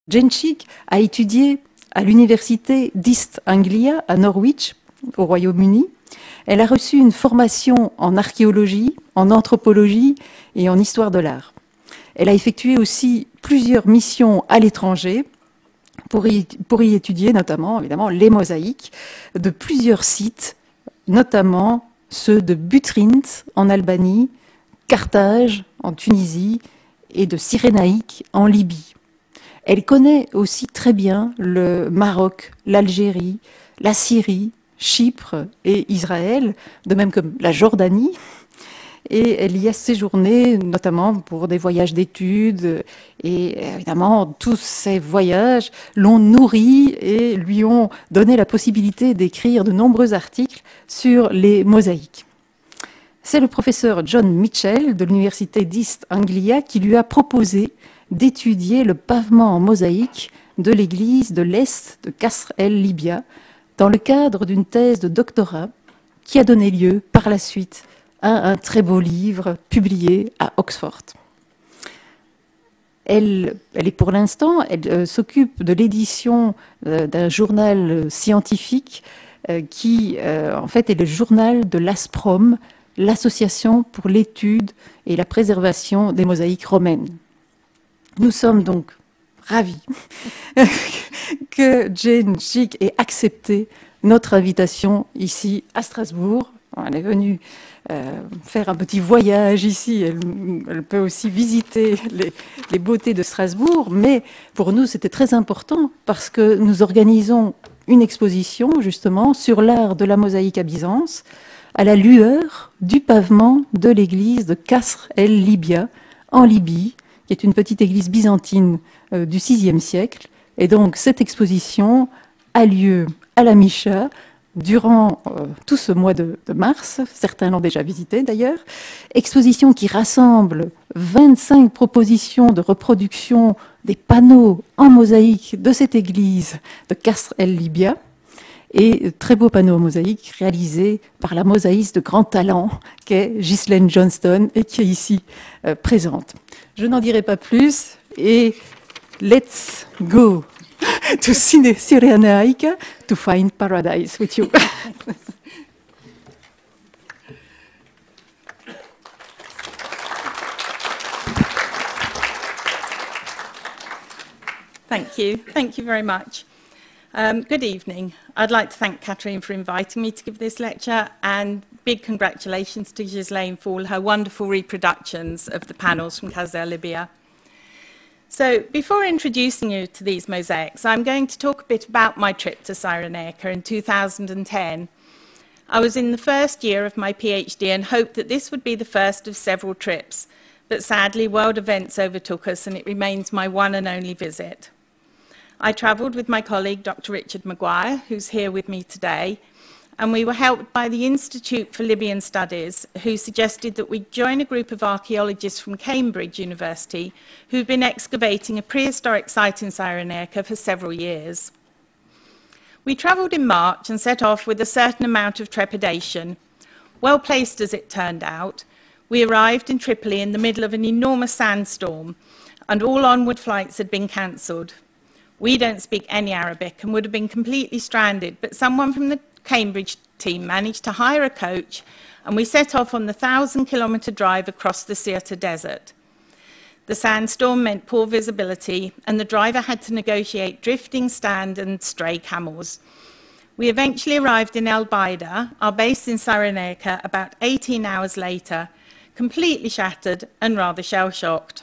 Genchik a étudié à l'Université d'East Anglia à Norwich, au Royaume-Uni. Elle a reçu une formation en archéologie, en anthropologie et en histoire de l'art. Elle a effectué aussi plusieurs missions à l'étranger pour y étudier notamment, évidemment, les mosaïques de plusieurs sites, notamment ceux de Butrint en Albanie, Carthage en Tunisie et de Cyrénaïque en Libye. Elle connaît aussi très bien le Maroc, l'Algérie, la Syrie, Chypre et Israël, de même que la Jordanie. Et elle y a séjourné notamment pour des voyages d'études. Et évidemment, tous ces voyages l'ont nourri et lui ont donné la possibilité d'écrire de nombreux articles sur les mosaïques. C'est le professeur John Mitchell de l'Université d'East Anglia qui lui a proposé d'étudier le pavement en mosaïque de l'église de l'Est de Qasr el Libya dans le cadre d'une thèse de doctorat qui a donné lieu par la suite à un très beau livre publié à Oxford. Elle est pour l'instant, elle s'occupe de l'édition d'un journal scientifique qui, en fait, est le journal de l'ASPROM, l'Association pour l'étude et la préservation des mosaïques romaines. Nous sommes donc ravis que Jane Chick ait accepté notre invitation ici à Strasbourg. Elle est venue faire un petit voyage ici. Elle peut aussi visiter les beautés de Strasbourg. Mais pour nous, c'était très important parce que nous organisons une exposition justement sur l'art de la mosaïque à Byzance, à la lueur du pavement de l'église de Qasr el Libya en Libye, qui est une petite église byzantine du VIe siècle. Et donc cette exposition a lieu à la Micha durant tout ce mois de mars. Certains l'ont déjà visité d'ailleurs. Exposition qui rassemble 25 propositions de reproduction des panneaux en mosaïque de cette église de Qasr el Libya. Et très beau panneau en mosaïque réalisé par la mosaïste de grand talent qu'est Ghislaine Johnston et qui est ici présente. Je n'en dirai pas plus et let's go to Cyrénaïque to find paradise with you. Thank you very much. Good evening. I'd like to thank Catherine for inviting me to give this lecture, and big congratulations to Ghislaine for all her wonderful reproductions of the panels from Qasr el Libya. So before introducing you to these mosaics, I'm going to talk a bit about my trip to Cyrénaïque in 2010. I was in the first year of my PhD and hoped that this would be the first of several trips, but sadly world events overtook us and it remains my one and only visit. I travelled with my colleague, Dr. Richard Maguire, who's here with me today, and we were helped by the Institute for Libyan Studies, who suggested that we join a group of archaeologists from Cambridge University who've been excavating a prehistoric site in Cyrénaïque for several years. We travelled in March and set off with a certain amount of trepidation. Well placed as it turned out, we arrived in Tripoli in the middle of an enormous sandstorm, and all onward flights had been cancelled. We don't speak any Arabic and would have been completely stranded, but someone from the Cambridge team managed to hire a coach, and we set off on the 1,000-kilometre drive across the Sirte Desert. The sandstorm meant poor visibility, and the driver had to negotiate drifting sand and stray camels. We eventually arrived in El Baida, our base in Cyrénaïque, about 18 hours later, completely shattered and rather shell-shocked.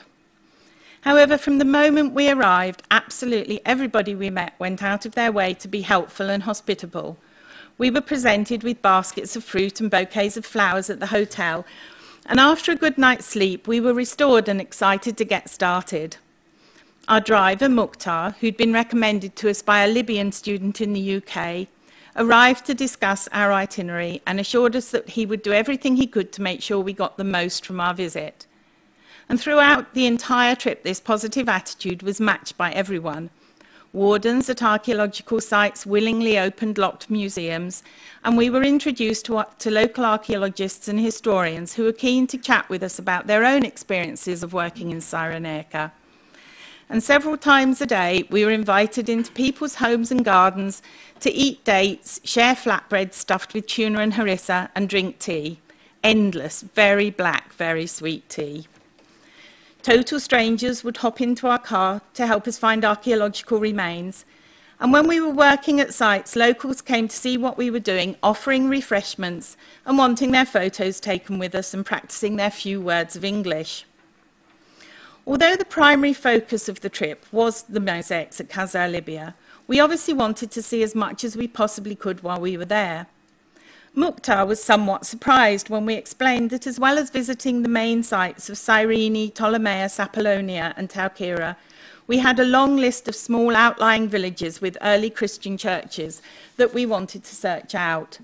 However, from the moment we arrived, absolutely everybody we met went out of their way to be helpful and hospitable. We were presented with baskets of fruit and bouquets of flowers at the hotel, and after a good night's sleep, we were restored and excited to get started. Our driver, Mukhtar, who'd been recommended to us by a Libyan student in the UK, arrived to discuss our itinerary and assured us that he would do everything he could to make sure we got the most from our visit. And throughout the entire trip, this positive attitude was matched by everyone. Wardens at archaeological sites willingly opened locked museums, and we were introduced to local archaeologists and historians who were keen to chat with us about their own experiences of working in Cyrénaïque. and several times a day we were invited into people's homes and gardens to eat dates, share flatbread stuffed with tuna and harissa, and drink tea. Endless, very black, very sweet tea. Total strangers would hop into our car to help us find archaeological remains. And when we were working at sites, locals came to see what we were doing, offering refreshments and wanting their photos taken with us and practicing their few words of English. Although the primary focus of the trip was the mosaics at Qasr el Libya, we obviously wanted to see as much as we possibly could while we were there. Mukhtar was somewhat surprised when we explained that as well as visiting the main sites of Cyrénaïque, Ptolemais, Apollonia and Taukira, we had a long list of small outlying villages with early Christian churches that we wanted to search out.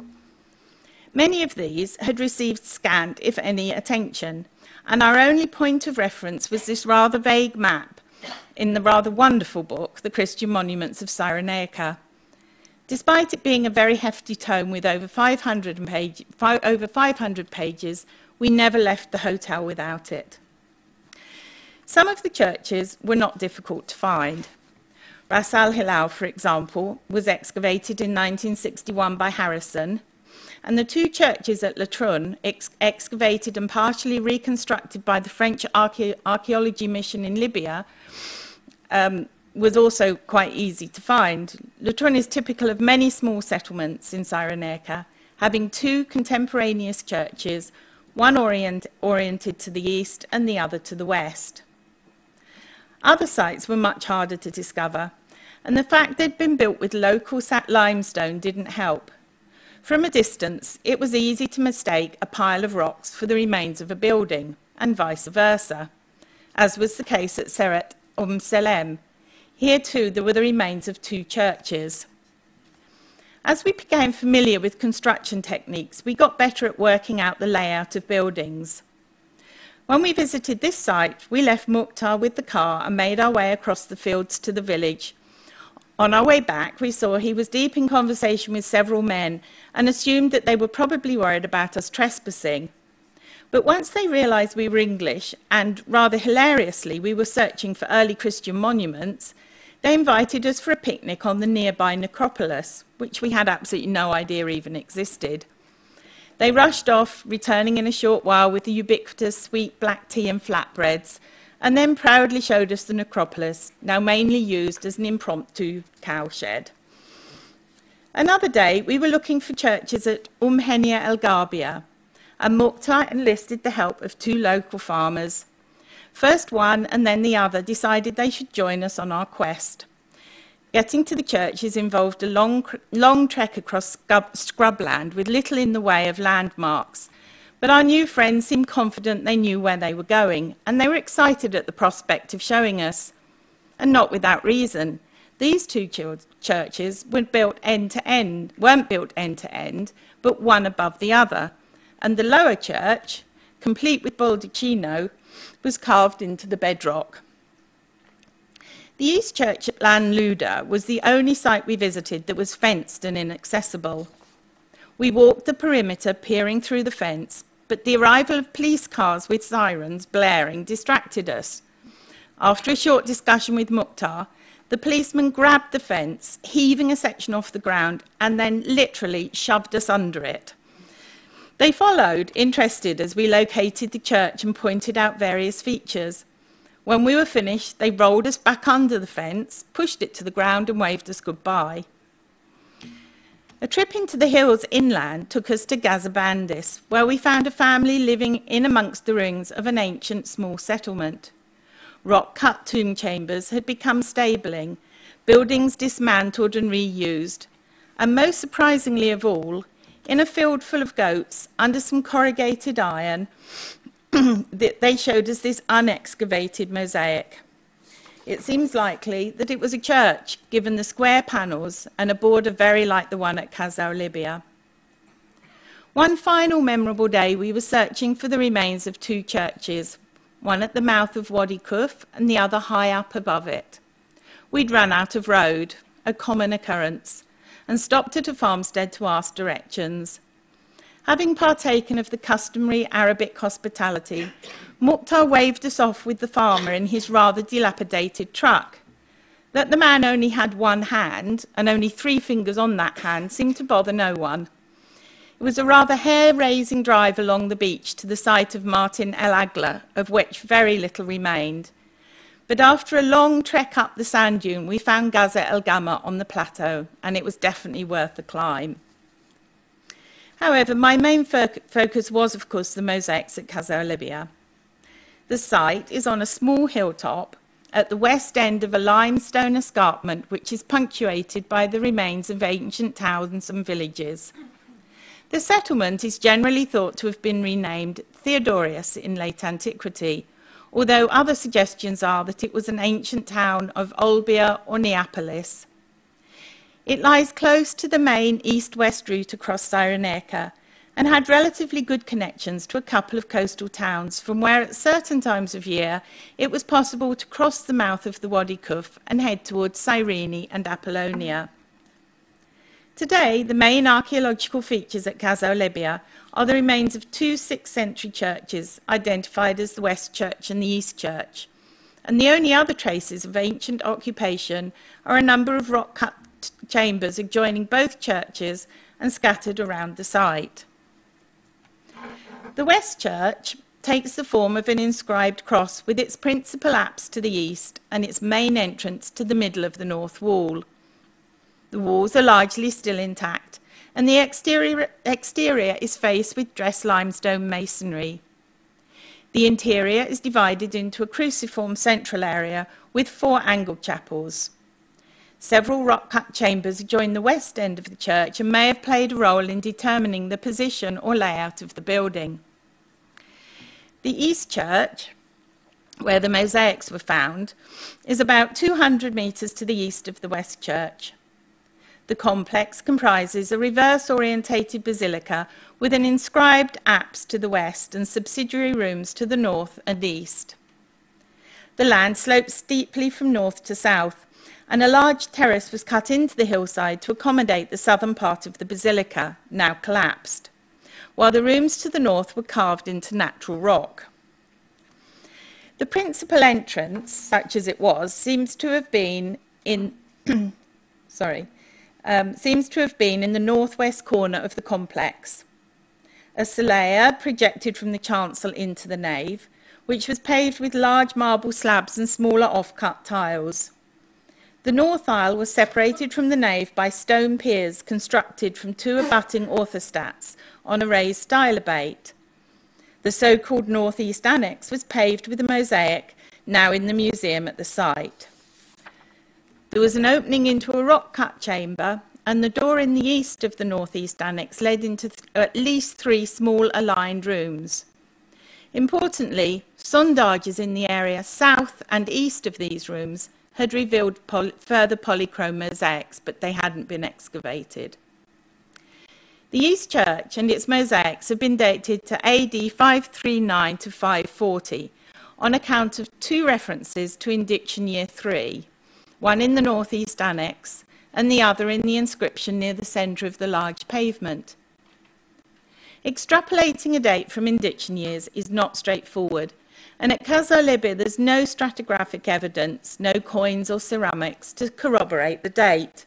Many of these had received scant, if any, attention, and our only point of reference was this rather vague map in the rather wonderful book, The Christian Monuments of Cyrénaïque. Despite it being a very hefty tome with over 500 pages, we never left the hotel without it. Some of the churches were not difficult to find. Ras al-Hilal, for example, was excavated in 1961 by Harrison, and the two churches at Latrun, excavated and partially reconstructed by the French archaeology mission in Libya, was also quite easy to find. Latrun is typical of many small settlements in Cyrénaïque, having two contemporaneous churches, one oriented to the east and the other to the west. Other sites were much harder to discover, and the fact they'd been built with local limestone didn't help. From a distance, it was easy to mistake a pile of rocks for the remains of a building, and vice versa, as was the case at Seret Salem. Here too there were the remains of two churches. As we became familiar with construction techniques, we got better at working out the layout of buildings. When we visited this site, we left Mukhtar with the car and made our way across the fields to the village. On our way back, we saw he was deep in conversation with several men and assumed that they were probably worried about us trespassing. But once they realised we were English and, rather hilariously, we were searching for early Christian monuments, they invited us for a picnic on the nearby necropolis, which we had absolutely no idea even existed. They rushed off, returning in a short while with the ubiquitous sweet black tea and flatbreads, and then proudly showed us the necropolis, now mainly used as an impromptu cowshed. Another day, we were looking for churches at Henia el Garbia, and Mukhtar enlisted the help of two local farmers. First one and then the other decided they should join us on our quest. Getting to the churches involved a long trek across scrubland with little in the way of landmarks, but our new friends seemed confident they knew where they were going, and they were excited at the prospect of showing us. And not without reason. These two churches weren't built end to end, but one above the other, and the lower church, complete with baldacchino, was carved into the bedrock. The East Church at Lueur was the only site we visited that was fenced and inaccessible. We walked the perimeter, peering through the fence, but the arrival of police cars with sirens blaring distracted us. After a short discussion with Mukhtar, the policeman grabbed the fence, heaving a section off the ground, and then literally shoved us under it. They followed, interested, as we located the church and pointed out various features. When we were finished, they rolled us back under the fence, pushed it to the ground and waved us goodbye. A trip into the hills inland took us to Gazabandis, where we found a family living in amongst the ruins of an ancient small settlement. Rock-cut tomb chambers had become stabling, buildings dismantled and reused, and most surprisingly of all, in a field full of goats, under some corrugated iron, they showed us this unexcavated mosaic. It seems likely that it was a church, given the square panels and a border very like the one at Qasr el Libya. One final memorable day, we were searching for the remains of two churches, one at the mouth of Wadi Kuf and the other high up above it. We'd run out of road, a common occurrence, and stopped at a farmstead to ask directions. Having partaken of the customary Arabic hospitality, Mukhtar waved us off with the farmer in his rather dilapidated truck. That the man only had one hand, and only 3 fingers on that hand, seemed to bother no one. It was a rather hair-raising drive along the beach to the site of Martin El Agla, of which very little remained. But after a long trek up the sand dune, we found Qasr el Gamma on the plateau, and it was definitely worth the climb. However, my main focus was, of course, the mosaics at Qasr el Libya. The site is on a small hilltop at the west end of a limestone escarpment, which is punctuated by the remains of ancient towns and villages. The settlement is generally thought to have been renamed Theodorius in late antiquity, although other suggestions are that it was an ancient town of Olbia or Neapolis. It lies close to the main east-west route across Cyrénaïque and had relatively good connections to a couple of coastal towns from where at certain times of year it was possible to cross the mouth of the Wadi Kuf and head towards Cyrene and Apollonia. Today, the main archaeological features at Qasr el Libya are the remains of 2 6th-century churches, identified as the West Church and the East Church. And the only other traces of ancient occupation are a number of rock-cut chambers adjoining both churches and scattered around the site. The West Church takes the form of an inscribed cross with its principal apse to the east and its main entrance to the middle of the north wall. The walls are largely still intact, and the exterior is faced with dressed limestone masonry. The interior is divided into a cruciform central area with 4 angled chapels. Several rock-cut chambers adjoin the west end of the church and may have played a role in determining the position or layout of the building. The East Church, where the mosaics were found, is about 200 metres to the east of the West Church. The complex comprises a reverse-orientated basilica with an inscribed apse to the west and subsidiary rooms to the north and east. The land slopes steeply from north to south, and a large terrace was cut into the hillside to accommodate the southern part of the basilica, now collapsed, while the rooms to the north were carved into natural rock. The principal entrance, such as it was, seems to have been in the northwest corner of the complex. A solaire projected from the chancel into the nave, which was paved with large marble slabs and smaller off-cut tiles. The north aisle was separated from the nave by stone piers constructed from 2 abutting orthostats on a raised stylobate. The so-called northeast annex was paved with a mosaic, now in the museum at the site. There was an opening into a rock-cut chamber, and the door in the east of the northeast annex led into at least 3 small aligned rooms. Importantly, sondages in the area south and east of these rooms had revealed further polychrome mosaics, but they hadn't been excavated. The East Church and its mosaics have been dated to AD 539 to 540 on account of 2 references to indiction year 3, one in the northeast annex and the other in the inscription near the centre of the large pavement. Extrapolating a date from indiction years is not straightforward, and at Qasr el Libya there's no stratigraphic evidence, no coins or ceramics to corroborate the date.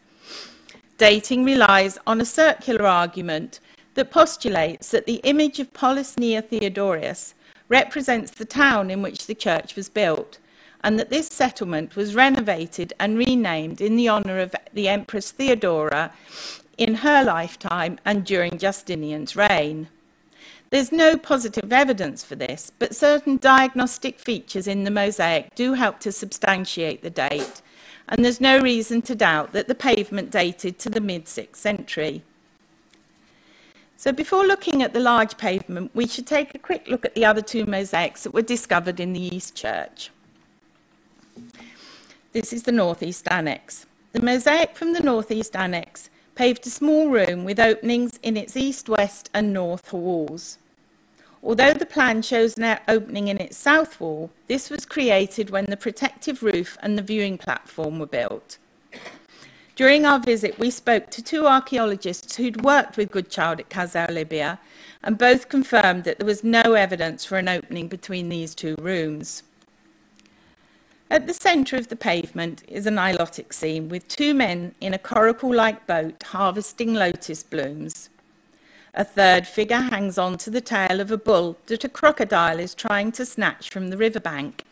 Dating relies on a circular argument that postulates that the image of Polis Nea Theodorius represents the town in which the church was built, and that this settlement was renovated and renamed in the honour of the Empress Theodora in her lifetime and during Justinian's reign. There's no positive evidence for this, but certain diagnostic features in the mosaic do help to substantiate the date, and there's no reason to doubt that the pavement dated to the mid-6th century. So before looking at the large pavement, we should take a quick look at the other 2 mosaics that were discovered in the East Church. This is the northeast annex. The mosaic from the northeast annex paved a small room with openings in its east, west and north walls. Although the plan shows an opening in its south wall, this was created when the protective roof and the viewing platform were built. During our visit, we spoke to two archaeologists who'd worked with Goodchild at Qasr el Libya, and both confirmed that there was no evidence for an opening between these two rooms. At the centre of the pavement is a Nilotic scene with two men in a coracle-like boat harvesting lotus blooms. A third figure hangs on to the tail of a bull that a crocodile is trying to snatch from the riverbank,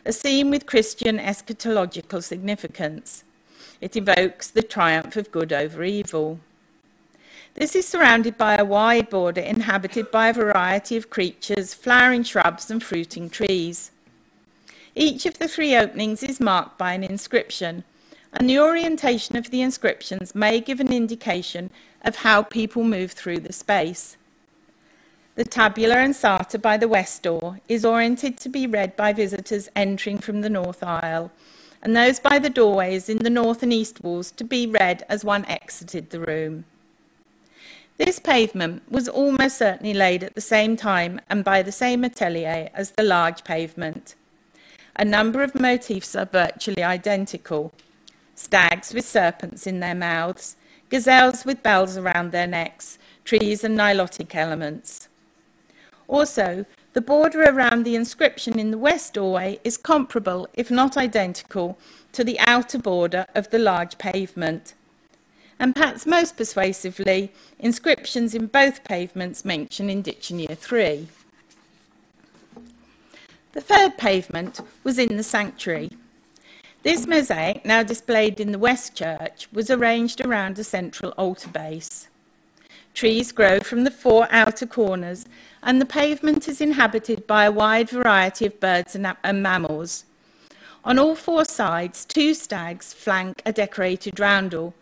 a scene with Christian eschatological significance. It evokes the triumph of good over evil. This is surrounded by a wide border inhabited by a variety of creatures, flowering shrubs and fruiting trees. Each of the three openings is marked by an inscription, and the orientation of the inscriptions may give an indication of how people move through the space. The tabula ansata by the west door is oriented to be read by visitors entering from the north aisle, and those by the doorways in the north and east walls to be read as one exited the room. This pavement was almost certainly laid at the same time and by the same atelier as the large pavement. A number of motifs are virtually identical: stags with serpents in their mouths, gazelles with bells around their necks, trees and Nilotic elements. Also, the border around the inscription in the west doorway is comparable, if not identical, to the outer border of the large pavement. And perhaps most persuasively, inscriptions in both pavements mention indiction year 3. The third pavement was in the sanctuary. This mosaic, now displayed in the West Church, was arranged around a central altar base. Trees grow from the 4 outer corners, and the pavement is inhabited by a wide variety of birds and mammals. On all 4 sides, 2 stags flank a decorated roundel,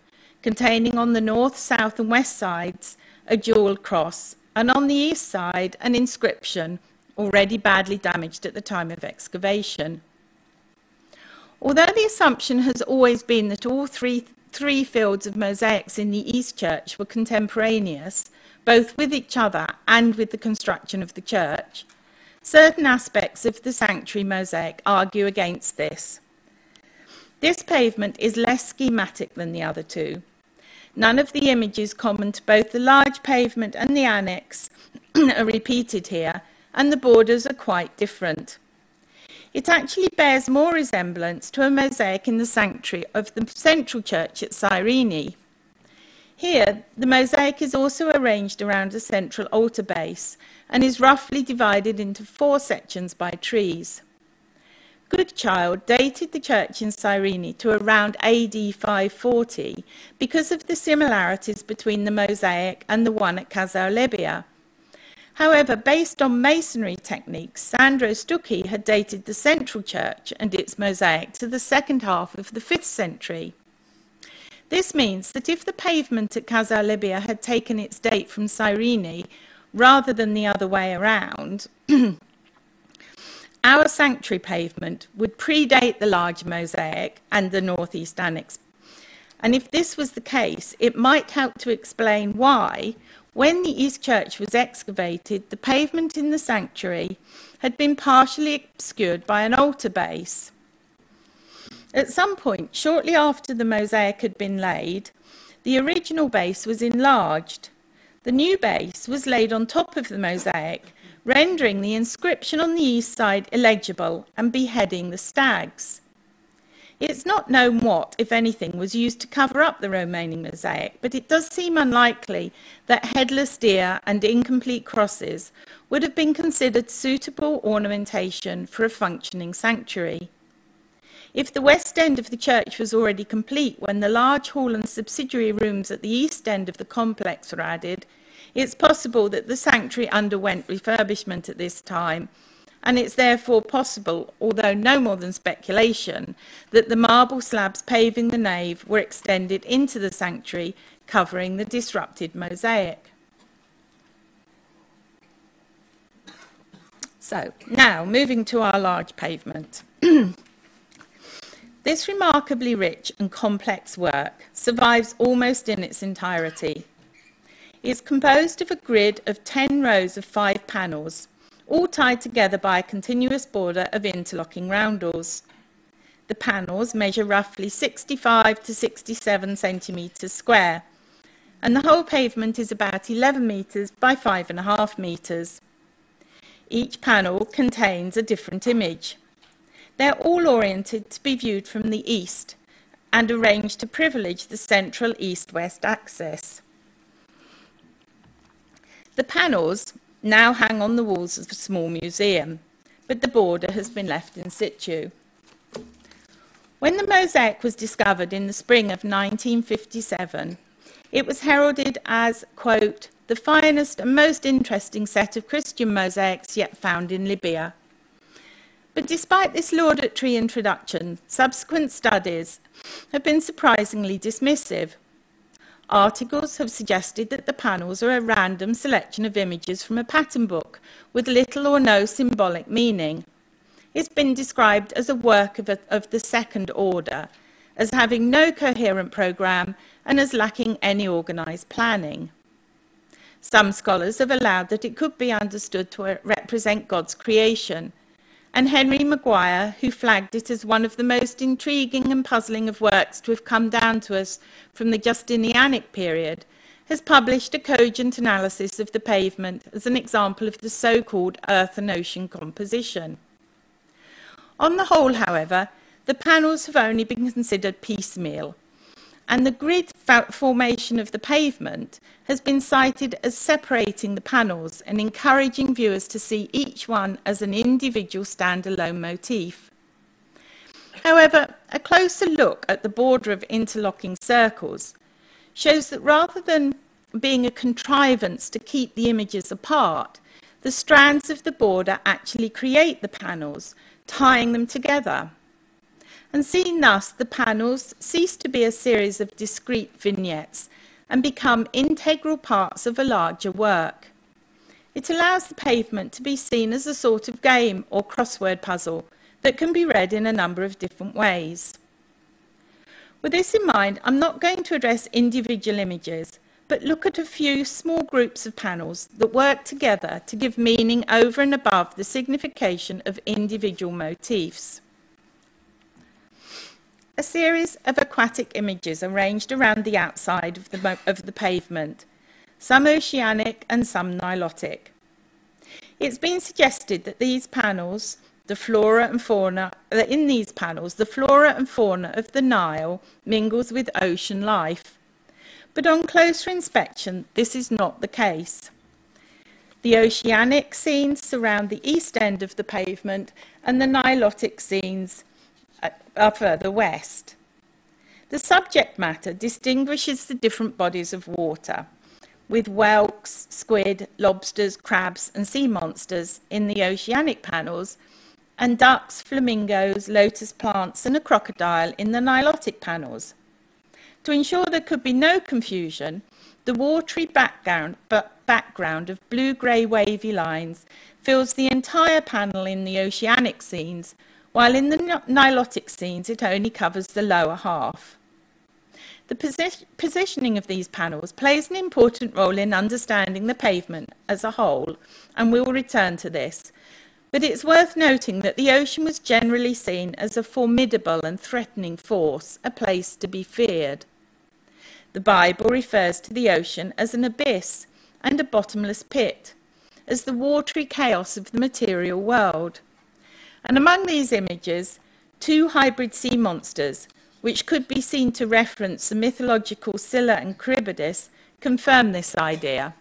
containing on the north, south and west sides a jewelled cross, and on the east side an inscription, already badly damaged at the time of excavation. Although the assumption has always been that all three fields of mosaics in the East Church were contemporaneous, both with each other and with the construction of the church, certain aspects of the sanctuary mosaic argue against this. This pavement is less schematic than the other two. None of the images common to both the large pavement and the annex are repeated here, and the borders are quite different. It actually bears more resemblance to a mosaic in the sanctuary of the central church at Cyrénaïque. Here, the mosaic is also arranged around a central altar base and is roughly divided into 4 sections by trees. Goodchild dated the church in Cyrénaïque to around AD 540 because of the similarities between the mosaic and the one at Qasr el Libya. However, based on masonry techniques, Sandro Stucchi had dated the central church and its mosaic to the second half of the 5th century. This means that if the pavement at Qasr el Libya had taken its date from Cyrénaïque rather than the other way around, our sanctuary pavement would predate the large mosaic and the northeast annex. And if this was the case, it might help to explain why, when the East Church was excavated, the pavement in the sanctuary had been partially obscured by an altar base. At some point, shortly after the mosaic had been laid, the original base was enlarged. The new base was laid on top of the mosaic, rendering the inscription on the east side illegible and beheading the stags. It's not known what, if anything, was used to cover up the remaining mosaic, but it does seem unlikely that headless deer and incomplete crosses would have been considered suitable ornamentation for a functioning sanctuary. If the west end of the church was already complete when the large hall and subsidiary rooms at the east end of the complex were added, it's possible that the sanctuary underwent refurbishment at this time, and it's therefore possible, although no more than speculation, that the marble slabs paving the nave were extended into the sanctuary, covering the disrupted mosaic. So, now moving to our large pavement. This remarkably rich and complex work survives almost in its entirety. It is composed of a grid of 10 rows of 5 panels, all tied together by a continuous border of interlocking roundels. The panels measure roughly 65 to 67 centimetres square, and the whole pavement is about 11 metres by 5.5 metres. Each panel contains a different image. They're all oriented to be viewed from the east and arranged to privilege the central east-west axis. The panels now hang on the walls of a small museum, but the border has been left in situ. When the mosaic was discovered in the spring of 1957, it was heralded as, quote, the finest and most interesting set of Christian mosaics yet found in Libya. But despite this laudatory introduction, subsequent studies have been surprisingly dismissive. Articles have suggested that the panels are a random selection of images from a pattern book with little or no symbolic meaning. It's been described as a work of the second order, as having no coherent programme and as lacking any organised planning. Some scholars have allowed that it could be understood to represent God's creation, and Henry Maguire, who flagged it as one of the most intriguing and puzzling of works to have come down to us from the Justinianic period, has published a cogent analysis of the pavement as an example of the so-called earth and ocean composition. On the whole, however, the panels have only been considered piecemeal, and the grid formation of the pavement has been cited as separating the panels and encouraging viewers to see each one as an individual standalone motif. However, a closer look at the border of interlocking circles shows that rather than being a contrivance to keep the images apart, the strands of the border actually create the panels, tying them together. And seen thus, the panels cease to be a series of discrete vignettes and become integral parts of a larger work. It allows the pavement to be seen as a sort of game or crossword puzzle that can be read in a number of different ways. With this in mind, I'm not going to address individual images, but look at a few small groups of panels that work together to give meaning over and above the signification of individual motifs. A series of aquatic images arranged around the outside of the pavement, some oceanic and some nilotic. It's been suggested that in these panels, the flora and fauna of the Nile mingles with ocean life. But on closer inspection, this is not the case. The oceanic scenes surround the east end of the pavement, and the nilotic scenes are further west. The subject matter distinguishes the different bodies of water, with whelks, squid, lobsters, crabs and sea monsters in the oceanic panels, and ducks, flamingos, lotus plants and a crocodile in the nilotic panels. To ensure there could be no confusion, the watery background of blue-grey wavy lines fills the entire panel in the oceanic scenes, while in the nilotic scenes it only covers the lower half. The positioning of these panels plays an important role in understanding the pavement as a whole, and we will return to this. But it's worth noting that the ocean was generally seen as a formidable and threatening force, a place to be feared. The Bible refers to the ocean as an abyss and a bottomless pit, as the watery chaos of the material world. And among these images, two hybrid sea monsters, which could be seen to reference the mythological Scylla and Charybdis, confirm this idea.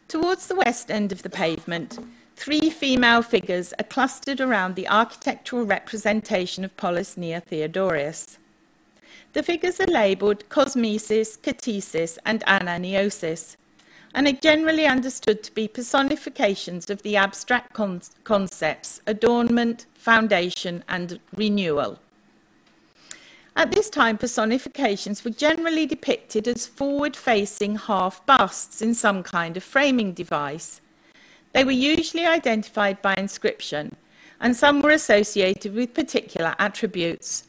Towards the west end of the pavement, three female figures are clustered around the architectural representation of Polis near Theodorus. The figures are labelled Cosmesis, Catesis and Ananiosis, and are generally understood to be personifications of the abstract concepts adornment, foundation and renewal. At this time, personifications were generally depicted as forward-facing half busts in some kind of framing device. They were usually identified by inscription, and some were associated with particular attributes.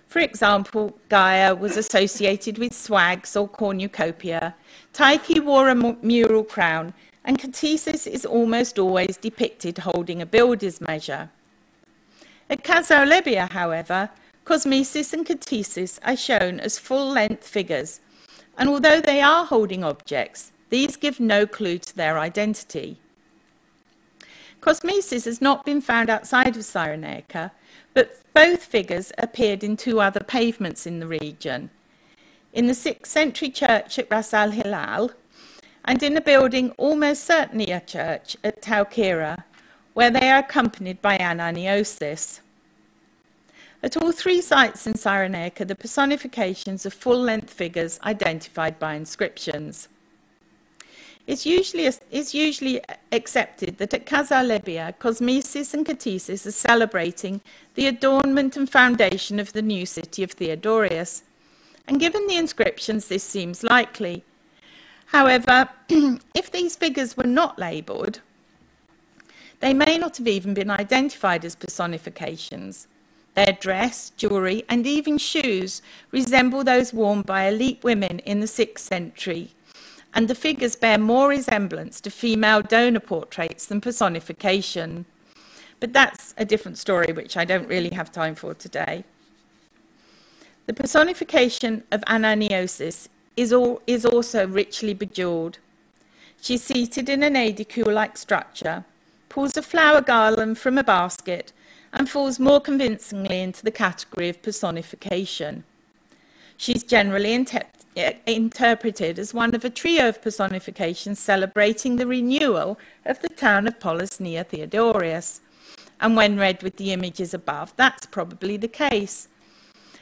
For example, Gaia was associated with swags or cornucopia, Tyche wore a mural crown, and Catesis is almost always depicted holding a builder's measure. At Qasr el Libya, however, cosmesis and catesis are shown as full-length figures, and although they are holding objects, these give no clue to their identity. Cosmesis has not been found outside of Cyrénaïque, but both figures appeared in 2 other pavements in the region, in the 6th century church at Ras al-Hilal, and in a building almost certainly a church at Tawkira, where they are accompanied by ananiosis. At all 3 sites in Cyrénaïque, the personifications of full-length figures identified by inscriptions. It's usually accepted that at Qasr el Libya, cosmesis and catesis are celebrating the adornment and foundation of the new city of Theodorius, and given the inscriptions, this seems likely. However, if these figures were not labelled, they may not have even been identified as personifications. Their dress, jewellery, and even shoes resemble those worn by elite women in the 6th century, and the figures bear more resemblance to female donor portraits than personification. But that's a different story, which I don't really have time for today. The personification of ananiosis is also richly bejewelled. She's seated in an aedicule-like structure, pulls a flower garland from a basket, and falls more convincingly into the category of personification. She's generally interpreted as one of a trio of personifications celebrating the renewal of the town of Polis near Theodorius. And when read with the images above, that's probably the case.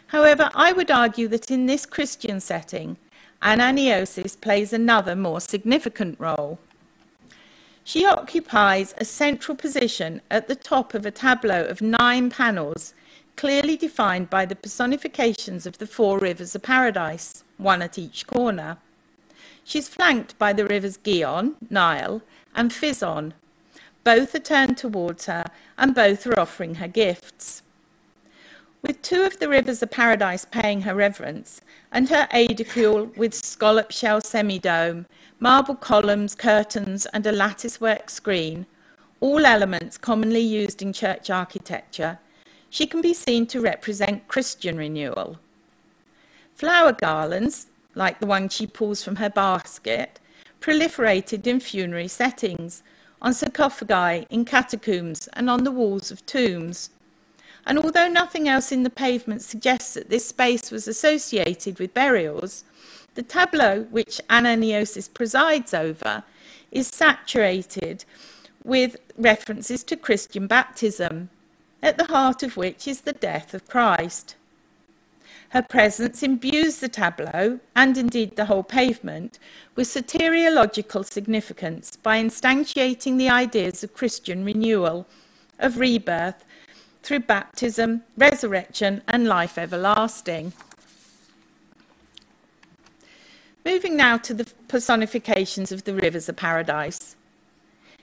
However, I would argue that in this Christian setting, ananiosis plays another more significant role. She occupies a central position at the top of a tableau of 9 panels, clearly defined by the personifications of the 4 rivers of paradise, 1 at each corner. She's flanked by the rivers Gihon, Nile, and Fizon. Both are turned towards her, and both are offering her gifts. With 2 of the rivers of paradise paying her reverence, and her aedicule with scallop shell semidome, marble columns, curtains, and a latticework screen, all elements commonly used in church architecture, she can be seen to represent Christian renewal. Flower garlands, like the one she pulls from her basket, proliferated in funerary settings, on sarcophagi, in catacombs, and on the walls of tombs. And although nothing else in the pavement suggests that this space was associated with burials, the tableau which ananiosis presides over is saturated with references to Christian baptism, at the heart of which is the death of Christ. Her presence imbues the tableau, and indeed the whole pavement, with soteriological significance by instantiating the ideas of Christian renewal, of rebirth, through baptism, resurrection, and life everlasting. Moving now to the personifications of the rivers of paradise.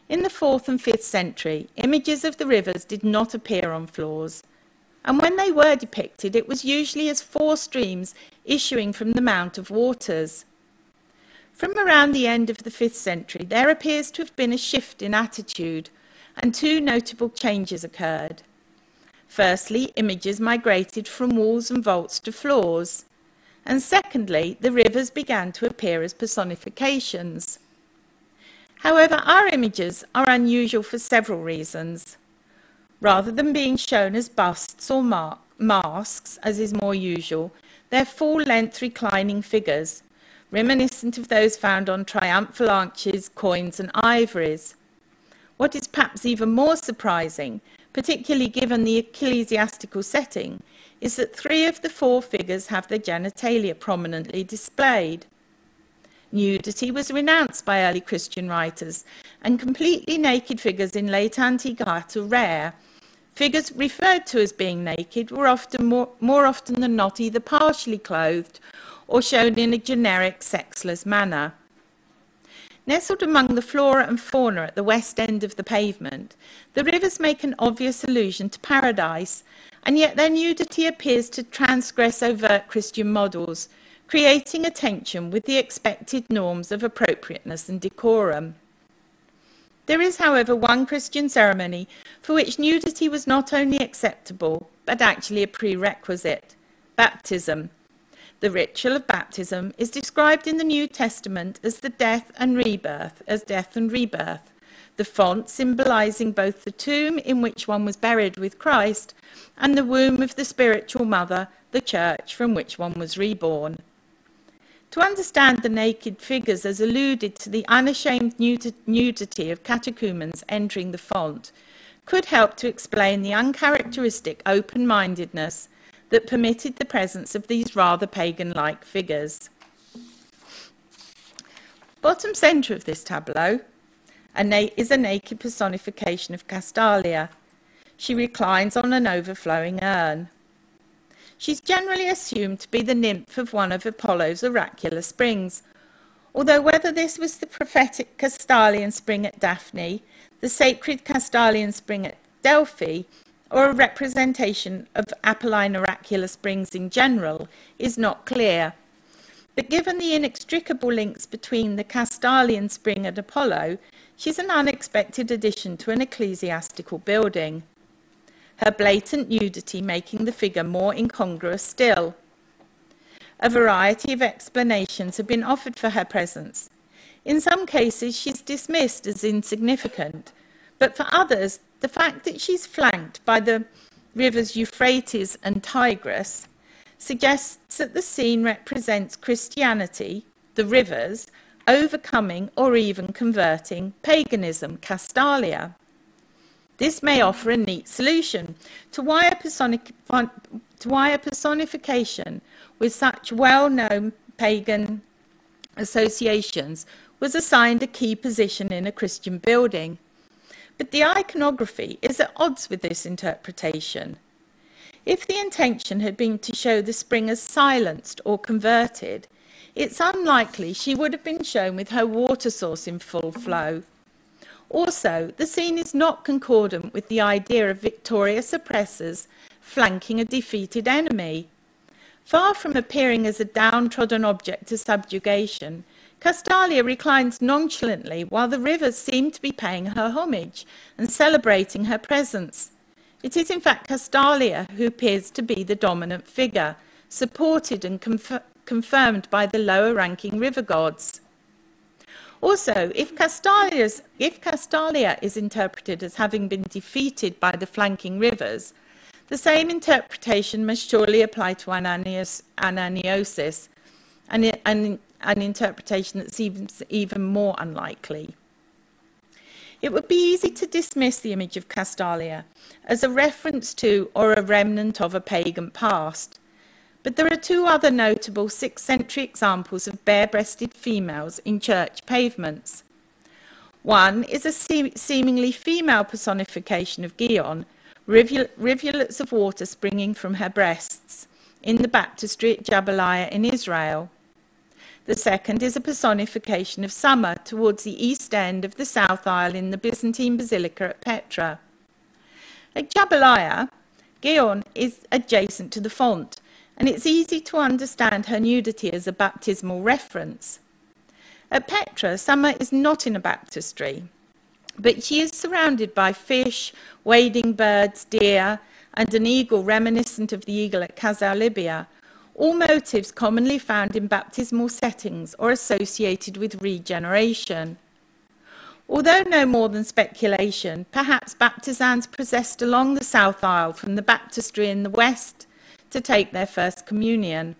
In the 4th and 5th century, images of the rivers did not appear on floors, and when they were depicted, it was usually as 4 streams issuing from the Mount of Waters. From around the end of the 5th century, there appears to have been a shift in attitude, and 2 notable changes occurred. Firstly, images migrated from walls and vaults to floors, and secondly, the rivers began to appear as personifications. However, our images are unusual for several reasons. Rather than being shown as busts or masks, as is more usual, they're full-length reclining figures, reminiscent of those found on triumphal arches, coins, and ivories. What is perhaps even more surprising, particularly given the ecclesiastical setting, is that 3 of the 4 figures have their genitalia prominently displayed. Nudity was renounced by early Christian writers, and completely naked figures in late Antiquity are rare. Figures referred to as being naked were often more often than not either partially clothed or shown in a generic sexless manner. Nestled among the flora and fauna at the west end of the pavement, the rivers make an obvious allusion to paradise, and yet their nudity appears to transgress overt Christian models, creating a tension with the expected norms of appropriateness and decorum. There is, however, one Christian ceremony for which nudity was not only acceptable, but actually a prerequisite: baptism. The ritual of baptism is described in the New Testament as death and rebirth, the font symbolizing both the tomb in which one was buried with Christ and the womb of the spiritual mother, the church, from which one was reborn. To understand the naked figures as alluded to the unashamed nudity of catechumens entering the font could help to explain the uncharacteristic open-mindedness that permitted the presence of these rather pagan-like figures. Bottom centre of this tableau is a naked personification of Castalia. She reclines on an overflowing urn. She's generally assumed to be the nymph of one of Apollo's oracular springs, although whether this was the prophetic Castalian spring at Daphne, the sacred Castalian spring at Delphi, or a representation of Apolline oracular springs in general is not clear. But given the inextricable links between the Castalian spring and Apollo, she's an unexpected addition to an ecclesiastical building, her blatant nudity making the figure more incongruous still. A variety of explanations have been offered for her presence. In some cases, she's dismissed as insignificant, but for others, the fact that she's flanked by the rivers Euphrates and Tigris suggests that the scene represents Christianity, the rivers, overcoming or even converting paganism, Castalia. This may offer a neat solution to why a personification with such well-known pagan associations was assigned a key position in a Christian building. But the iconography is at odds with this interpretation. If the intention had been to show the spring as silenced or converted, it's unlikely she would have been shown with her water source in full flow. Also, the scene is not concordant with the idea of victorious oppressors flanking a defeated enemy. Far from appearing as a downtrodden object of subjugation, Castalia reclines nonchalantly while the rivers seem to be paying her homage and celebrating her presence. It is in fact Castalia who appears to be the dominant figure, supported and confirmed by the lower-ranking river gods. Also, if Castalia is interpreted as having been defeated by the flanking rivers, the same interpretation must surely apply to Ananiosis, an interpretation that seems even more unlikely. It would be easy to dismiss the image of Castalia as a reference to or a remnant of a pagan past, but there are two other notable 6th century examples of bare-breasted females in church pavements. One is a seemingly female personification of Gion, rivulets of water springing from her breasts, in the baptistry at Jabaliah in Israel. The second is a personification of summer towards the east end of the south aisle in the Byzantine Basilica at Petra. At Jabaliah, Gion is adjacent to the font, and it's easy to understand her nudity as a baptismal reference. At Petra, Summer is not in a baptistry, but she is surrounded by fish, wading birds, deer, and an eagle reminiscent of the eagle at Qasr el Libya, all motifs commonly found in baptismal settings or associated with regeneration. Although no more than speculation, perhaps baptisans processed along the south aisle from the baptistry in the west to take their first communion.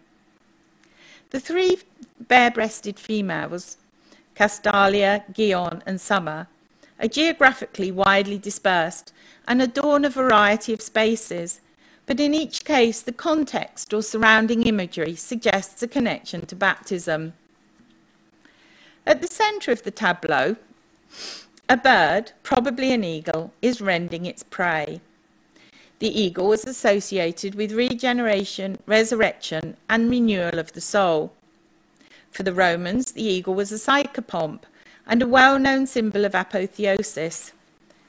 The three bare-breasted females, Castalia, Gion, and Summer, are geographically widely dispersed and adorn a variety of spaces, but in each case the context or surrounding imagery suggests a connection to baptism. At the centre of the tableau, a bird, probably an eagle, is rending its prey. The eagle was associated with regeneration, resurrection, and renewal of the soul. For the Romans, the eagle was a psychopomp and a well-known symbol of apotheosis.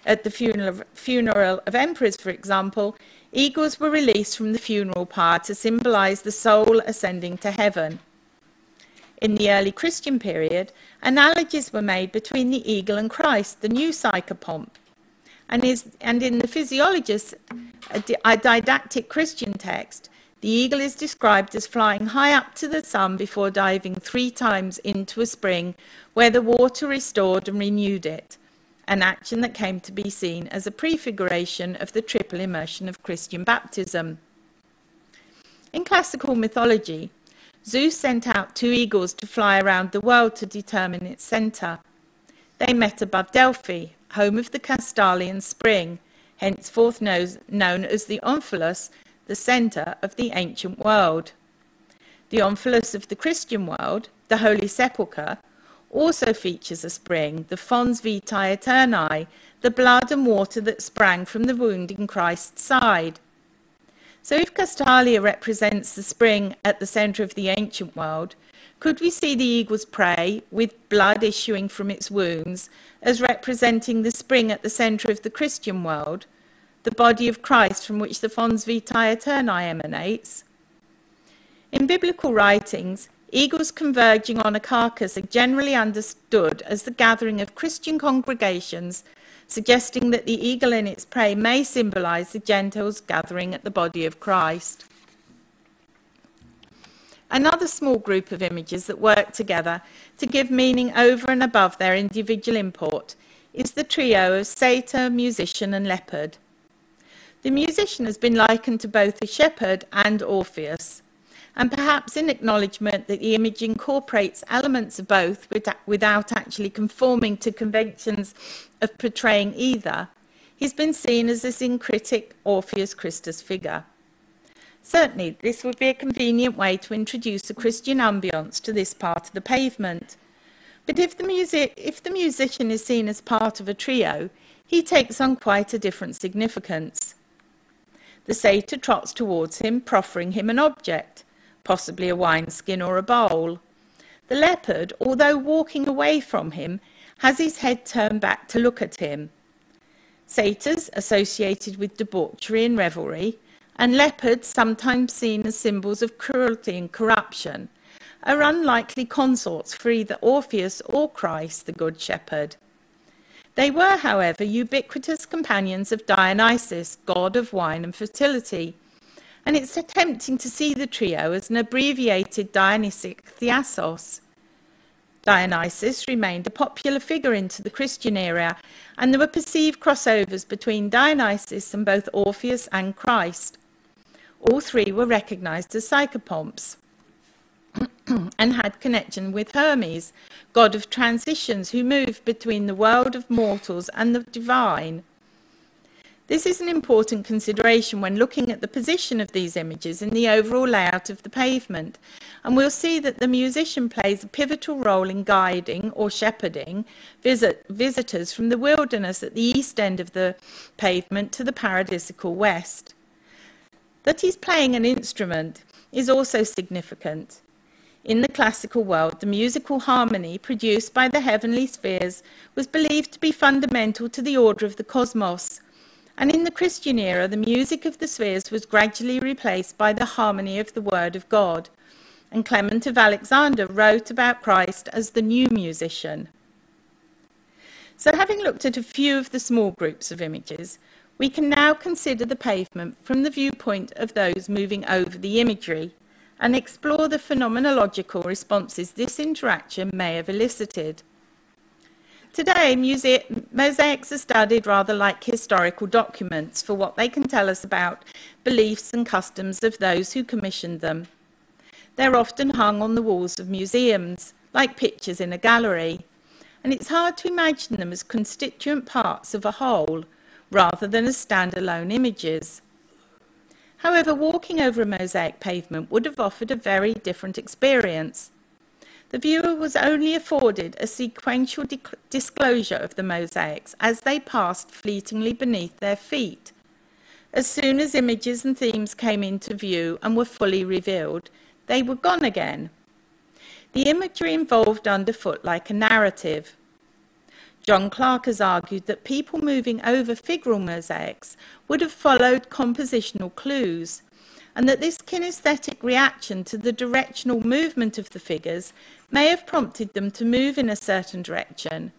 At the funeral of emperors, for example, eagles were released from the funeral pyre to symbolize the soul ascending to heaven. In the early Christian period, analogies were made between the eagle and Christ, the new psychopomp. And in the Physiologist, a didactic Christian text, the eagle is described as flying high up to the sun before diving 3 times into a spring where the water restored and renewed it, an action that came to be seen as a prefiguration of the triple immersion of Christian baptism. In classical mythology, Zeus sent out 2 eagles to fly around the world to determine its centre. They met above Delphi, home of the Castalian spring, henceforth known as the Omphalos, the centre of the ancient world. The Omphalos of the Christian world, the Holy Sepulchre, also features a spring, the fons vitae aeterni, the blood and water that sprang from the wound in Christ's side. So if Castalia represents the spring at the centre of the ancient world, could we see the eagle's prey, with blood issuing from its wounds, as representing the spring at the centre of the Christian world, the body of Christ from which the fons vitae aeterni emanates? In biblical writings, eagles converging on a carcass are generally understood as the gathering of Christian congregations, suggesting that the eagle and its prey may symbolise the Gentiles gathering at the body of Christ. Another small group of images that work together to give meaning over and above their individual import is the trio of satyr, musician and leopard. The musician has been likened to both the shepherd and Orpheus, and perhaps in acknowledgement that the image incorporates elements of both without actually conforming to conventions of portraying either, he's been seen as a syncretic Orpheus Christus figure. Certainly, this would be a convenient way to introduce a Christian ambience to this part of the pavement. But if the musician is seen as part of a trio, he takes on quite a different significance. The satyr trots towards him, proffering him an object, possibly a wineskin or a bowl. The leopard, although walking away from him, has his head turned back to look at him. Satyrs, associated with debauchery and revelry, and leopards, sometimes seen as symbols of cruelty and corruption, are unlikely consorts for either Orpheus or Christ, the Good Shepherd. They were, however, ubiquitous companions of Dionysus, god of wine and fertility, and it's tempting to see the trio as an abbreviated Dionysic Theasos. Dionysus remained a popular figure into the Christian era, and there were perceived crossovers between Dionysus and both Orpheus and Christ. All 3 were recognised as psychopomps and had connection with Hermes, god of transitions who moved between the world of mortals and the divine. This is an important consideration when looking at the position of these images in the overall layout of the pavement, and we'll see that the musician plays a pivotal role in guiding or shepherding visitors from the wilderness at the east end of the pavement to the paradisical west. That he's playing an instrument is also significant. In the classical world, the musical harmony produced by the heavenly spheres was believed to be fundamental to the order of the cosmos, and in the Christian era, the music of the spheres was gradually replaced by the harmony of the Word of God, and Clement of Alexander wrote about Christ as the new musician. So having looked at a few of the small groups of images, we can now consider the pavement from the viewpoint of those moving over the imagery and explore the phenomenological responses this interaction may have elicited. Today, mosaics are studied rather like historical documents for what they can tell us about beliefs and customs of those who commissioned them. They're often hung on the walls of museums, like pictures in a gallery, and it's hard to imagine them as constituent parts of a whole, rather than as standalone images. However, walking over a mosaic pavement would have offered a very different experience. The viewer was only afforded a sequential disclosure of the mosaics as they passed fleetingly beneath their feet. As soon as images and themes came into view and were fully revealed, they were gone again. The imagery involved underfoot like a narrative. John Clark has argued that people moving over figural mosaics would have followed compositional clues, and that this kinesthetic reaction to the directional movement of the figures may have prompted them to move in a certain direction,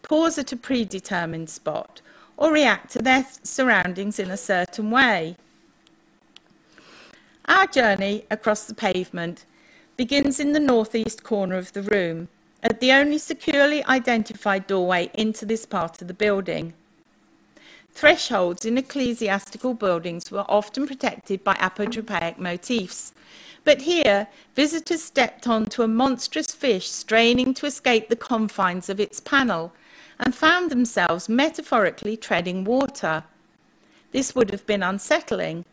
pause at a predetermined spot, or react to their surroundings in a certain way. Our journey across the pavement begins in the northeast corner of the room, at the only securely identified doorway into this part of the building. Thresholds in ecclesiastical buildings were often protected by apotropaic motifs, but here visitors stepped onto a monstrous fish straining to escape the confines of its panel and found themselves metaphorically treading water. This would have been unsettling,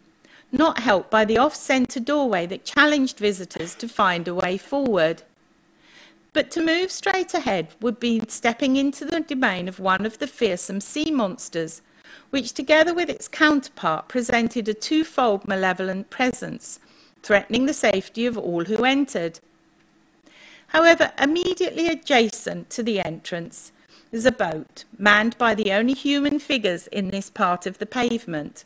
not helped by the off-centre doorway that challenged visitors to find a way forward. But to move straight ahead would be stepping into the domain of one of the fearsome sea monsters, which together with its counterpart presented a twofold malevolent presence, threatening the safety of all who entered. However, immediately adjacent to the entrance is a boat, manned by the only human figures in this part of the pavement.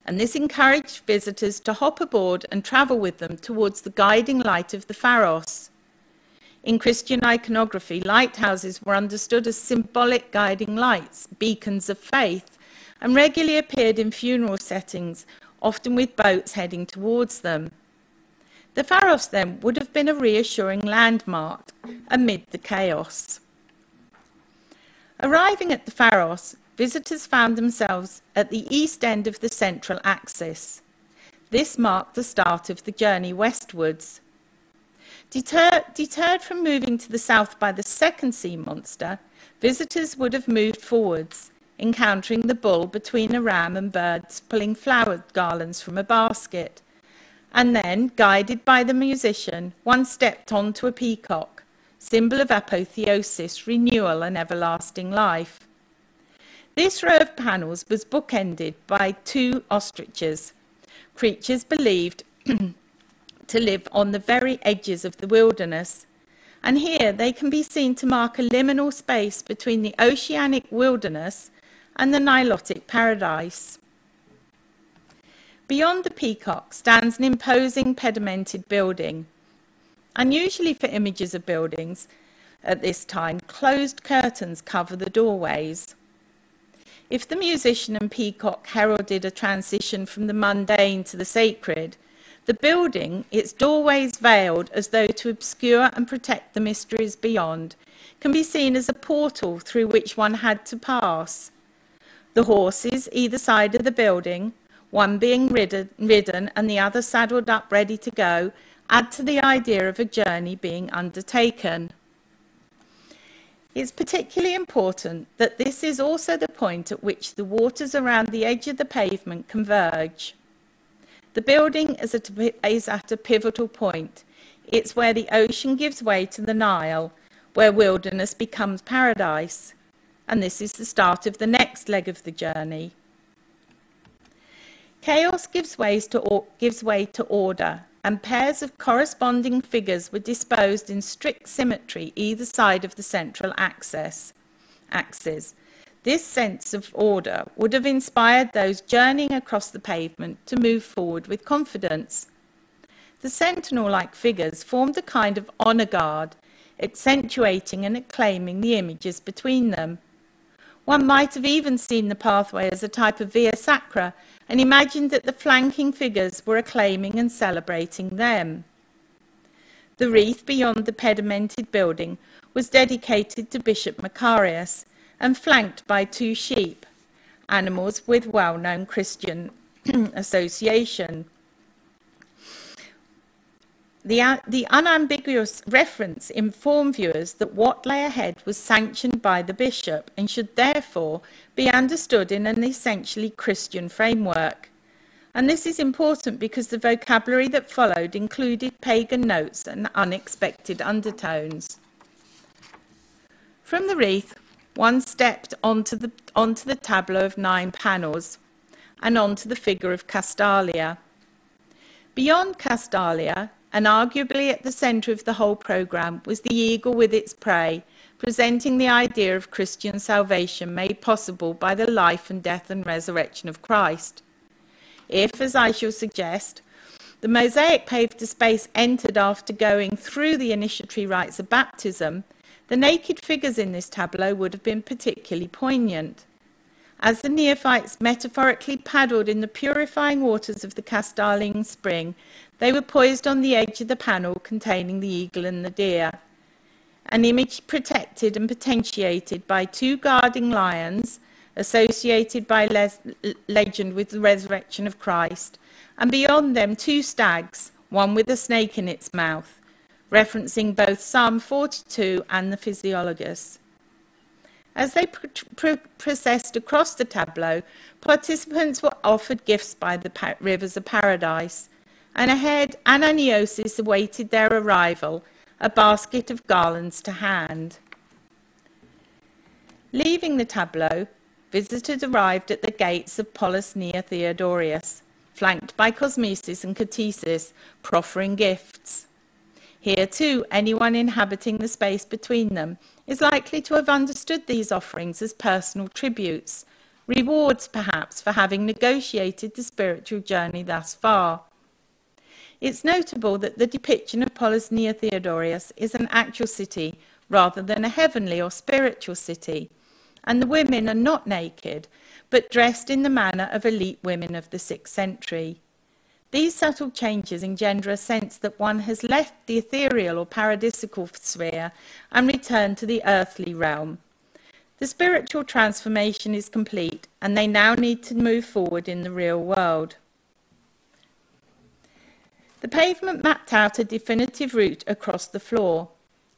And this encouraged visitors to hop aboard and travel with them towards the guiding light of the pharos. In Christian iconography, lighthouses were understood as symbolic guiding lights, beacons of faith, and regularly appeared in funeral settings, often with boats heading towards them. The pharos, then, would have been a reassuring landmark amid the chaos. Arriving at the pharos, visitors found themselves at the east end of the central axis. This marked the start of the journey westwards. Deterred from moving to the south by the second sea monster, visitors would have moved forwards, encountering the bull between a ram and birds pulling flower garlands from a basket. And then, guided by the musician, one stepped onto a peacock, symbol of apotheosis, renewal and everlasting life. This row of panels was bookended by two ostriches, creatures believed to live on the very edges of the wilderness, and here they can be seen to mark a liminal space between the oceanic wilderness and the Nilotic paradise. Beyond the peacock stands an imposing pedimented building. Unusually for images of buildings at this time, closed curtains cover the doorways. If the musician and peacock heralded a transition from the mundane to the sacred, the building, its doorways veiled as though to obscure and protect the mysteries beyond, can be seen as a portal through which one had to pass. The horses either side of the building, one being ridden and the other saddled up ready to go, add to the idea of a journey being undertaken. It's particularly important that this is also the point at which the waters around the edge of the pavement converge. The building is at a pivotal point. It's where the ocean gives way to the Nile, where wilderness becomes paradise. And this is the start of the next leg of the journey. Chaos gives way to order, and pairs of corresponding figures were disposed in strict symmetry either side of the central axis. This sense of order would have inspired those journeying across the pavement to move forward with confidence. The sentinel-like figures formed a kind of honour guard, accentuating and acclaiming the images between them. One might have even seen the pathway as a type of via sacra and imagined that the flanking figures were acclaiming and celebrating them. The wreath beyond the pedimented building was dedicated to Bishop Macarius and flanked by two sheep, animals with well-known Christian association. The unambiguous reference informed viewers that what lay ahead was sanctioned by the bishop and should therefore be understood in an essentially Christian framework. And this is important because the vocabulary that followed included pagan notes and unexpected undertones. From the wreath, one stepped onto the tableau of 9 panels and onto the figure of Castalia. Beyond Castalia, and arguably at the centre of the whole programme, was the eagle with its prey, presenting the idea of Christian salvation made possible by the life and death and resurrection of Christ. If, as I shall suggest, the mosaic paved the space entered after going through the initiatory rites of baptism, the naked figures in this tableau would have been particularly poignant. As the neophytes metaphorically paddled in the purifying waters of the Castaling spring, they were poised on the edge of the panel containing the eagle and the deer, an image protected and potentiated by two guarding lions, associated by legend with the resurrection of Christ, and beyond them two stags, one with a snake in its mouth, referencing both Psalm 42 and the Physiologus. As they processed across the tableau, participants were offered gifts by the rivers of paradise, and ahead Ananiosis awaited their arrival, a basket of garlands to hand. Leaving the tableau, visitors arrived at the gates of Polis near Theodorius, flanked by Cosmesis and Catesis, proffering gifts. Here too, anyone inhabiting the space between them is likely to have understood these offerings as personal tributes, rewards perhaps for having negotiated the spiritual journey thus far. It's notable that the depiction of Polis near Theodorius is an actual city rather than a heavenly or spiritual city, and the women are not naked, but dressed in the manner of elite women of the 6th century. These subtle changes engender a sense that one has left the ethereal or paradisical sphere and returned to the earthly realm. The spiritual transformation is complete, and they now need to move forward in the real world. The pavement mapped out a definitive route across the floor,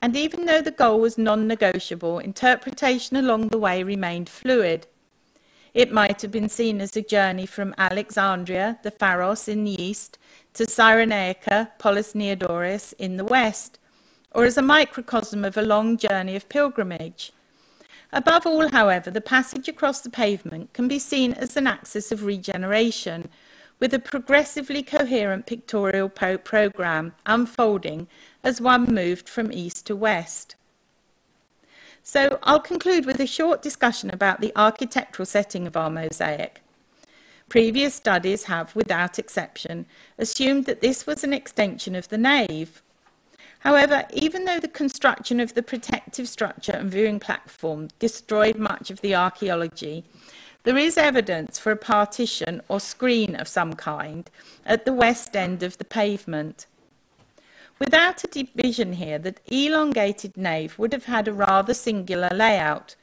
and even though the goal was non-negotiable, interpretation along the way remained fluid. It might have been seen as a journey from Alexandria, the Pharos in the east, to Cyrénaïque, Polis Neodoris in the west, or as a microcosm of a long journey of pilgrimage. Above all, however, the passage across the pavement can be seen as an axis of regeneration, with a progressively coherent pictorial programme unfolding as one moved from east to west. So I'll conclude with a short discussion about the architectural setting of our mosaic. Previous studies have, without exception, assumed that this was an extension of the nave. However, even though the construction of the protective structure and viewing platform destroyed much of the archaeology, there is evidence for a partition or screen of some kind at the west end of the pavement. Without a division here, the elongated nave would have had a rather singular layout,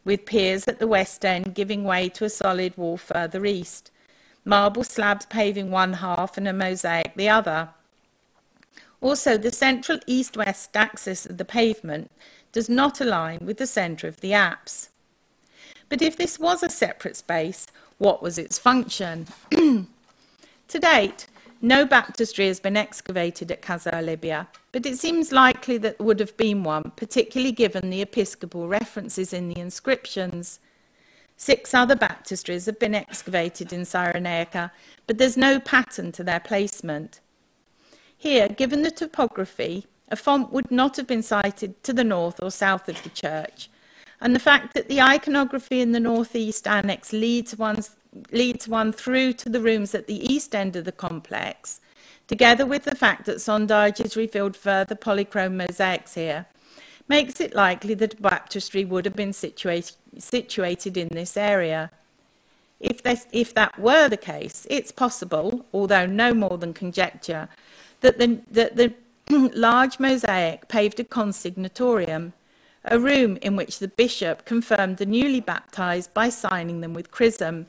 with piers at the west end giving way to a solid wall further east, marble slabs paving one half and a mosaic the other. Also, the central east-west axis of the pavement does not align with the centre of the apse. But if this was a separate space, what was its function? To date, no baptistry has been excavated at Qasr el Libya, but it seems likely that there would have been one, particularly given the episcopal references in the inscriptions. 6 other baptistries have been excavated in Cyrénaïque, but there's no pattern to their placement. Here, given the topography, a font would not have been sited to the north or south of the church, and the fact that the iconography in the northeast annex leads one through to the rooms at the east end of the complex, together with the fact that sondages revealed further polychrome mosaics here, makes it likely that a baptistry would have been situated in this area. If that were the case, it's possible, although no more than conjecture, that the large mosaic paved a consignatorium, a room in which the bishop confirmed the newly baptized by signing them with chrism.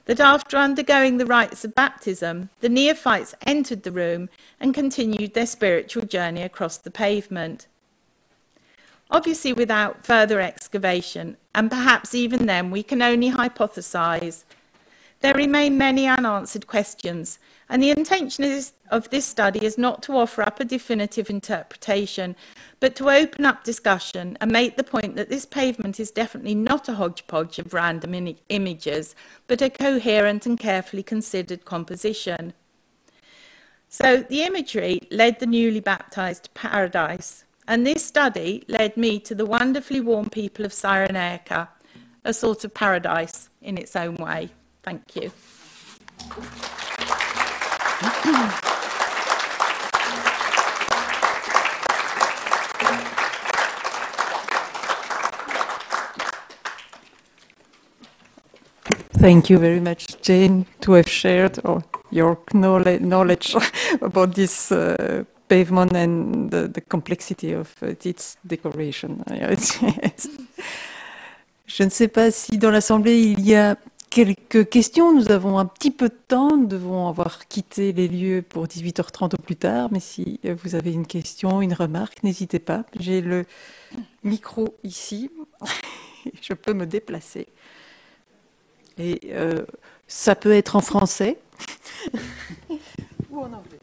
That after undergoing the rites of baptism, the neophytes entered the room and continued their spiritual journey across the pavement. Obviously, without further excavation, and perhaps even then we can only hypothesize, there remain many unanswered questions, and the intention of this study is not to offer up a definitive interpretation, but to open up discussion and make the point that this pavement is definitely not a hodgepodge of random images, but a coherent and carefully considered composition. So the imagery led the newly baptized to paradise, and this study led me to the wonderfully warm people of Cyrénaïque, a sort of paradise in its own way. Thank you. Thank you very much, Jane, to have shared your knowledge about this pavement and the complexity of its decoration. Je ne sais pas si dans l'Assemblée il y a quelques questions. Nous avons un petit peu de temps. Nous devons avoir quitté les lieux pour 18h30 ou plus tard. Mais si vous avez une question, une remarque, n'hésitez pas. J'ai le micro ici. Je peux me déplacer. Et ça peut être en français ou en anglais.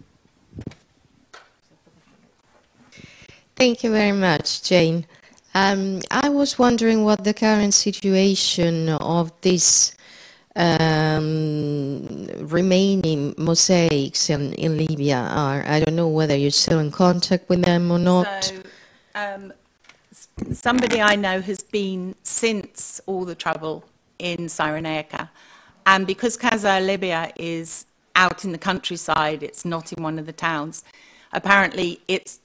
Thank you very much, Jane. I was wondering what the current situation of these remaining mosaics in Libya are. I don't know whether you're still in contact with them or not. So, somebody I know has been since all the trouble in Cyrénaïque, and because Qasr el Libya is out in the countryside, it's not in one of the towns. Apparently, it's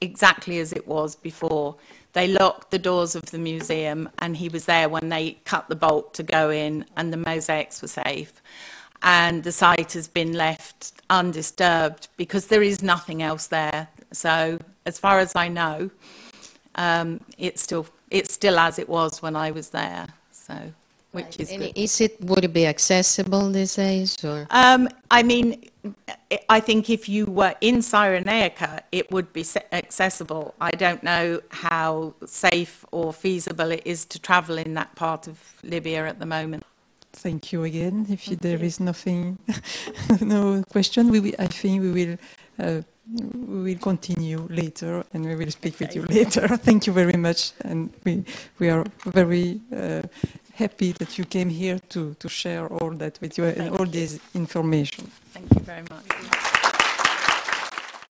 exactly as it was before. They locked the doors of the museum, and he was there when they cut the bolt to go in, and the mosaics were safe. And the site has been left undisturbed because there is nothing else there. So, as far as I know, it's still as it was when I was there. So, which is good. Would it be accessible these days, or? I mean, I think if you were in Cyrénaïque, it would be accessible. I don't know how safe or feasible it is to travel in that part of Libya at the moment. Thank you again. If there is nothing, no question, I think we will continue later, and we will speak with you later. Thank you very much, and we are very happy that you came here to share all that with you and all this information. Thank you very much.